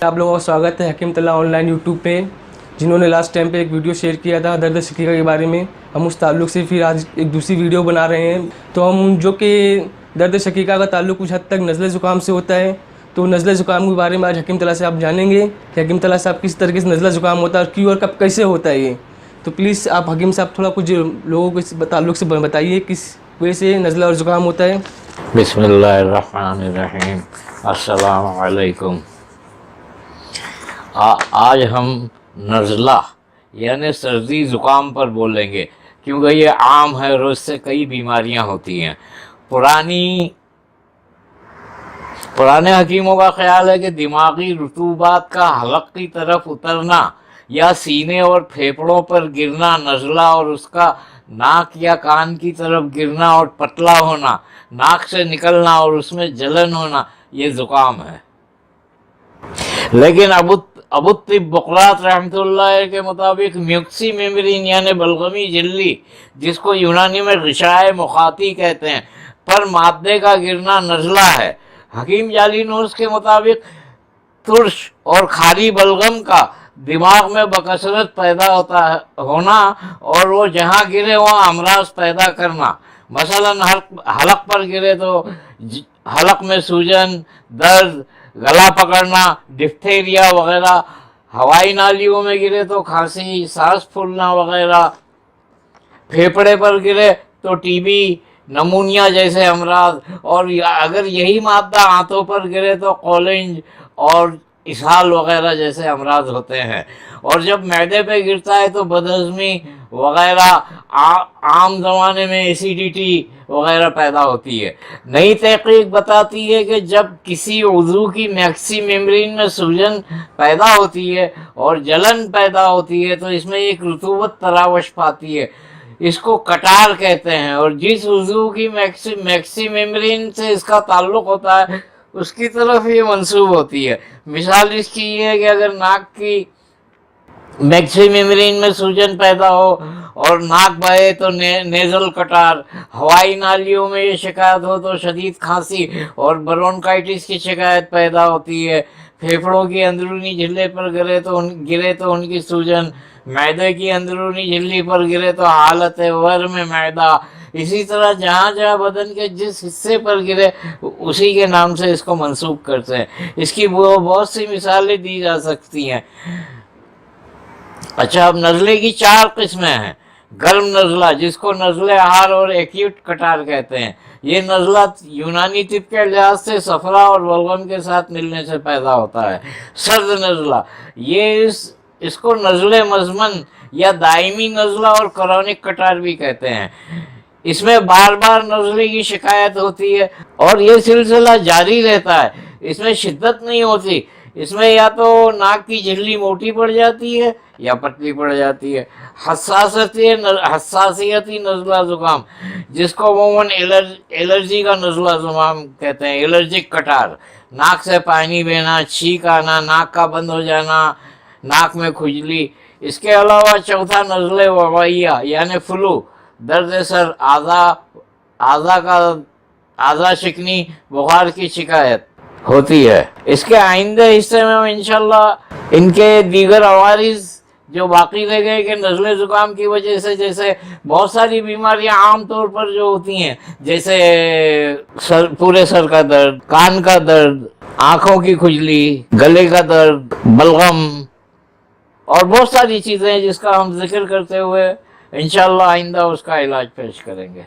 आप लोगों का स्वागत है हकीम तल्ला ऑनलाइन यूट्यूब पे, जिन्होंने लास्ट टाइम पे एक वीडियो शेयर किया था दर्द शकीका के बारे में। हम उस ताल्लुक़ से फिर आज एक दूसरी वीडियो बना रहे हैं। तो हम जो कि दर्द शकीका का ताल्लुक़ कुछ हद तक नज़ले ज़ुकाम से होता है, तो नज़ले ज़ुकाम के बारे में आज हकीम तल्ला से आप जानेंगे कि हकीम तल्ला साहब किस तरीके से नज़ला ज़ुकाम होता है और क्यों और कब कैसे होता है ये। तो प्लीज़ आप हकीम साहब थोड़ा कुछ लोगों को इस ताल्लुक़ से बताइए किस वजह से नज़ला और ज़ुकाम होता है। बिस्मिल्लाहिर्रहमानिर्रहीम। अस्सलामु अलैकुम। आज हम नज़ला यानी सर्दी ज़ुकाम पर बोलेंगे, क्योंकि ये आम है, रोज़ से कई बीमारियां होती हैं। पुराने हकीमों का ख्याल है कि दिमागी रुतूबात का हलक की तरफ उतरना या सीने और फेफड़ों पर गिरना नज़ला, और उसका नाक या कान की तरफ गिरना और पतला होना, नाक से निकलना और उसमें जलन होना, ये ज़ुकाम है। लेकिन अबू तिब बुकरात रहमतुल्लाह के मुताबिक म्यूक्सी मेम्ब्रेन यानी बलगमी झिल्ली, जिसको यूनानी में ग़िशाए मुखाती कहते हैं, पर मादे का गिरना नज़ला है। हकीम जालिनूस के मुताबिक तुर्श और खाली बलगम का दिमाग में बकसरत पैदा होना और वो जहाँ गिरे वहाँ अमराज पैदा करना। मसलन हलक पर गिरे तो हलक में सूजन, दर्द, गला पकड़ना, डिप्थेरिया वगैरह। हवाई नालियों में गिरे तो खांसी, सांस फूलना वगैरह। फेफड़े पर गिरे तो टीबी, नमूनिया जैसे अमराज। और अगर यही मादा आंतों पर गिरे तो कॉलेंज और इसहाल वगैरह जैसे अमराज होते हैं। और जब मैदे पे गिरता है तो बदहज़मी वगैरह, आम ज़माने में एसिडिटी वगैरह पैदा होती है। नई तहकीक बताती है कि जब किसी उज़ू की मैक्सी मेम्ब्रेन में सूजन पैदा होती है और जलन पैदा होती है तो इसमें एक रुतूबत तरावश पाती है, इसको कटार कहते हैं। और जिस उज़ू की मैक्सी मेम्ब्रेन से इसका ताल्लुक़ होता है उसकी तरफ ये मंसूब होती है। मिसाल इसकी ये है कि अगर नाक की मैक्सी मेम्ब्रेन में सूजन पैदा हो और नाक बहे तो नेज़ल कटार। हवाई नालियों में ये शिकायत हो तो शदीद खांसी और ब्रोंकाइटिस की शिकायत पैदा होती है। फेफड़ों की अंदरूनी झिल्ली पर गिरे तो उनकी सूजन। मैदे की अंदरूनी झिल्ली पर गिरे तो हालत वर में मैदा। इसी तरह जहाँ जहाँ बदन के जिस हिस्से पर गिरे उसी के नाम से इसको मंसूब करते हैं। इसकी बहुत सी मिसालें दी जा सकती हैं। अच्छा, अब नज़ले की 4 किस्में हैं। गर्म नज़ला, जिसको नज़ले आहार और एक्यूट कटार कहते हैं। ये नज़ला यूनानी तिब के लिहाज से सफरा और बलगम के साथ मिलने से पैदा होता है। सर्द नज़ला, ये इसको नज़ले मज़मन या दायमी नज़ला और क्रॉनिक कटार भी कहते हैं। इसमें बार बार नज़ले की शिकायत होती है और ये सिलसिला जारी रहता है। इसमें शिद्दत नहीं होती। इसमें या तो नाक की झिल्ली मोटी पड़ जाती है या पतली पड़ जाती है। हसासियती नज़ला ज़ुकाम, जिसको अमूमन एलर्जी का नज़ला ज़ुकाम कहते हैं। एलर्जिक कटार, नाक से पानी बहना, छींक आना, नाक का बंद हो जाना, नाक में खुजली। इसके अलावा चौथा नज़ले वबाइया यानी फ्लू, दर्द सर, आज़ा शिकनी, बुखार की शिकायत होती है। इसके आइंदे हिस्से में हम इंशाल्लाह इनके दीगर अवारिज़ जो बाकी रह गए कि नज़ले ज़ुकाम की वजह से जैसे बहुत सारी बीमारियां आम तौर पर जो होती हैं, जैसे पूरे सर का दर्द, कान का दर्द, आँखों की खुजली, गले का दर्द, बलगम और बहुत सारी चीज़ें हैं जिसका हम जिक्र करते हुए इंशाल्लाह आइंदा उसका इलाज पेश करेंगे।